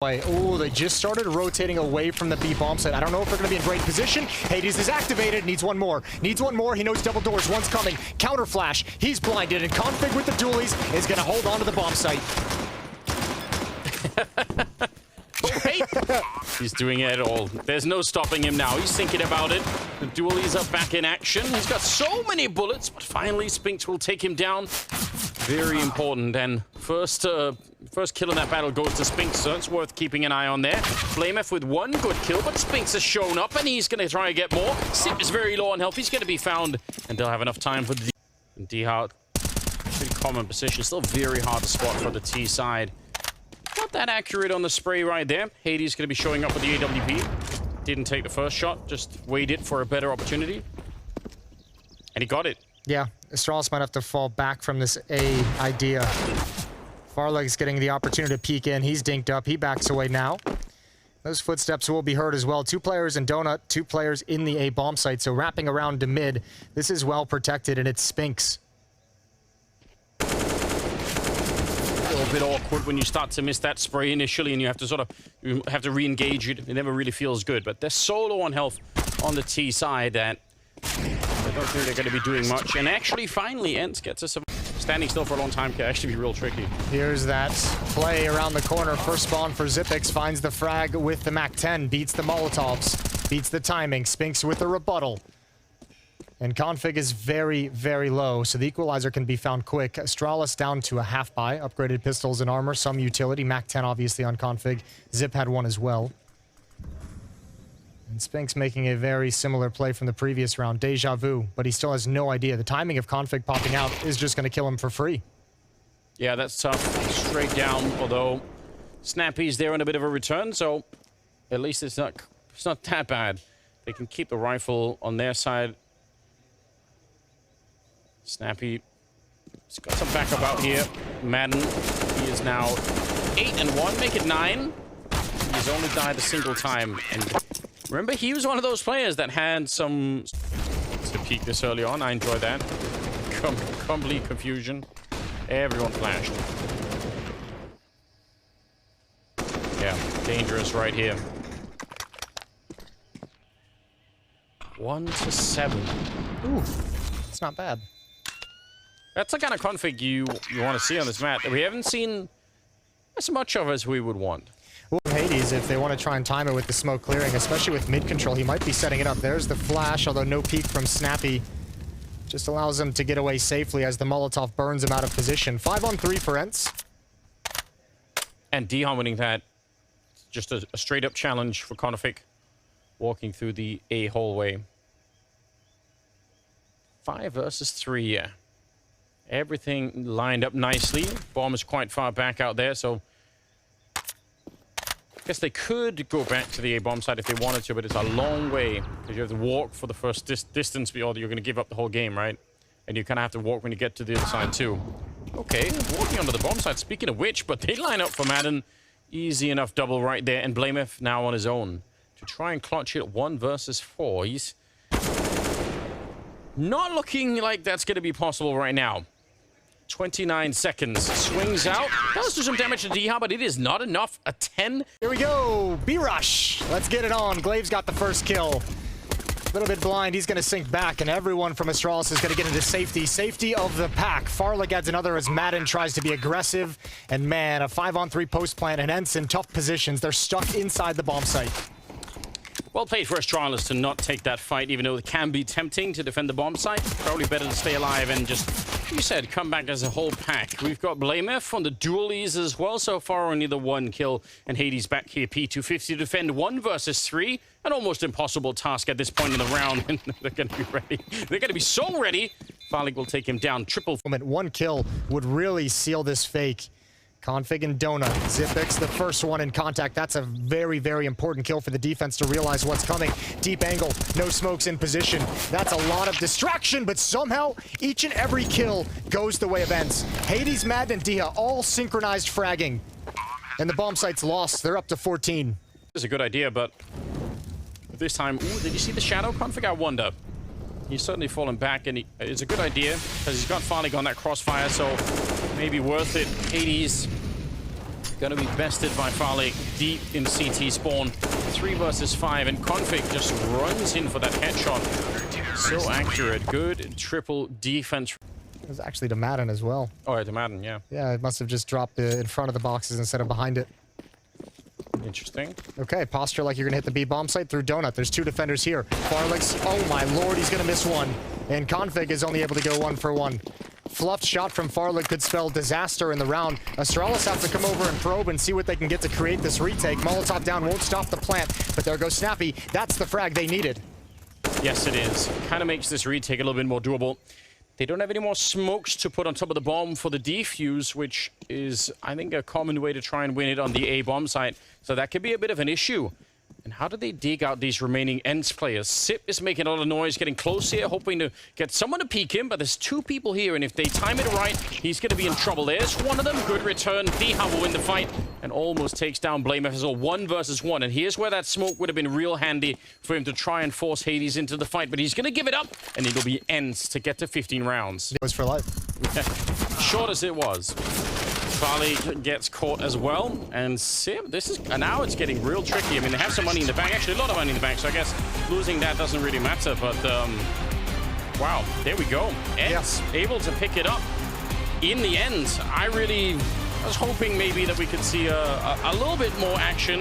Oh, they just started rotating away from the B bomb site. I don't know if they're going to be in great position. Hades is activated. Needs one more. Needs one more. He knows double doors. One's coming. Counter flash. He's blinded. And Config with the dualies is going to hold on to the bomb site. He's doing it all. There's no stopping him now. He's thinking about it. The dualies are back in action. He's got so many bullets, but finally Spinks will take him down. Very important. And first kill in that battle goes to Spinks, so it's worth keeping an eye on there. Flameth with one good kill, but Spinks has shown up, and he's going to try and get more. Sip is very low on health. He's going to be found, and they'll have enough time for the D-Hard. Pretty common position. Still very hard to spot for the T side. Not that accurate on the spray right there. Hades going to be showing up with the AWP. Didn't take the first shot, just waited for a better opportunity. And he got it. Yeah, Astralis might have to fall back from this A idea. Farleg's getting the opportunity to peek in. He's dinked up. He backs away now. Those footsteps will be heard as well. 2 players in Donut, 2 players in the A bomb site. So wrapping around to mid. This is well protected, and it's Spinks. A little bit awkward when you start to miss that spray initially, and you have to re-engage it. It never really feels good. But they're so low on health on the T side that I don't think they're going to be doing much. And actually, finally, Ence gets us. Standing still for a long time can actually be real tricky. Here's that play around the corner. First spawn for Xyp9x. Finds the frag with the MAC-10. Beats the Molotovs. Beats the timing. Spinks with the rebuttal. And config is very, very low, so the equalizer can be found quick. Astralis down to a half buy. Upgraded pistols and armor. Some utility. MAC-10 obviously on config. Zip had one as well. And Spinks making a very similar play from the previous round. Deja vu, but he still has no idea. The timing of config popping out is just going to kill him for free. Yeah, that's tough. Straight down, although Snappy's there on a bit of a return, so at least it's not that bad. They can keep the rifle on their side. Snappy has got some backup out here. Madden, he is now 8-1, make it 9. He's only died a single time, and remember, he was one of those players that had some to peak this early on. I enjoyed that. Complete confusion. Everyone flashed. Yeah, dangerous right here. 1-7. Ooh, it's not bad. That's the kind of config you want to see on this map that we haven't seen as much of as we would want. Well, Hades, if they want to try and time it with the smoke clearing, especially with mid control, he might be setting it up. There's the flash, although no peek from Snappy. Just allows him to get away safely as the Molotov burns him out of position. 5-on-3 for Ence. And Dion winning that. Just a straight-up challenge for Config. Walking through the A hallway. 5 versus 3, yeah. Everything lined up nicely. Bomb is quite far back out there, so I guess they could go back to the A-bomb side if they wanted to, but it's a long way. Because you have to walk for the first distance, or you're going to give up the whole game, right? And you kind of have to walk when you get to the other side, too. Okay, walking onto the bomb side, speaking of which, but they line up for Madden. Easy enough double right there, and Blameth now on his own to try and clutch it 1 versus 4. He's not looking like that's going to be possible right now. 29 seconds. Swings out. Does do some damage to D-Hub, but it is not enough. A 10. Here we go. B-Rush. Let's get it on. Glaive's got the first kill. A little bit blind. He's going to sink back, and everyone from Astralis is going to get into safety. Safety of the pack. Farleg adds another as Madden tries to be aggressive. And man, a 5-on-3 post plant and Ence in tough positions. They're stuck inside the bomb site. Well played for Astralis to not take that fight, even though it can be tempting to defend the bomb site. Probably better to stay alive and just, you said, come back as a whole pack. We've got Blameth on the dualies as well. So far, only the 1 kill. And Hades back here, P250 to defend 1 versus 3. An almost impossible task at this point in the round. And they're going to be ready. They're going to be so ready. Farleg will take him down. Triple. 1 kill would really seal this fake. Config and Donut. Xyp9x, the first one in contact. That's a very, very important kill for the defense to realize what's coming. Deep angle, no smokes in position. That's a lot of distraction, but somehow each and every kill goes the way of Ence. Hades, Madden, and Dia all synchronized fragging. And the bomb site's lost. They're up to 14. This is a good idea, but this time, ooh, did you see the shadow config? I wonder. He's certainly fallen back, and it's a good idea because he's got Farleg on that crossfire, so maybe worth it. Hades Gonna be bested by Farley deep in CT spawn. 3 versus 5, and Config just runs in for that headshot. So accurate. Good triple defense. It was actually to Madden as well. Oh, yeah, to Madden, yeah. Yeah, it must have just dropped in front of the boxes instead of behind it. Interesting. Okay, posture like you're gonna hit the B bomb site through Donut. There's 2 defenders here. Farlix, oh my lord, he's gonna miss one. And Config is only able to go 1 for 1. Fluffed shot from Farlick could spell disaster in the round. Astralis have to come over and probe and see what they can get to create this retake. Molotov down won't stop the plant, but there goes Snappy. That's the frag they needed. Yes, it is. Kind of makes this retake a little bit more doable. They don't have any more smokes to put on top of the bomb for the defuse, which is, I think, a common way to try and win it on the A bomb site. So that could be a bit of an issue. And how do they dig out these remaining Ence players? Sip is making a lot of noise, getting close here, hoping to get someone to peek him, but there's 2 people here, and if they time it right, he's going to be in trouble. There's one of them. Good return. Dihab will win the fight and almost takes down Blame FSL 1 versus 1. And here's where that smoke would have been real handy for him to try and force Hades into the fight, but he's going to give it up, and it'll be Ence to get to 15 rounds. It was for life. Short as it was. Farley gets caught as well, and Sim, now it's getting real tricky. I mean, they have some money in the bank, actually a lot of money in the bank, so I guess losing that doesn't really matter, but wow, there we go. Ence able to pick it up in the end. I was hoping maybe that we could see a little bit more action.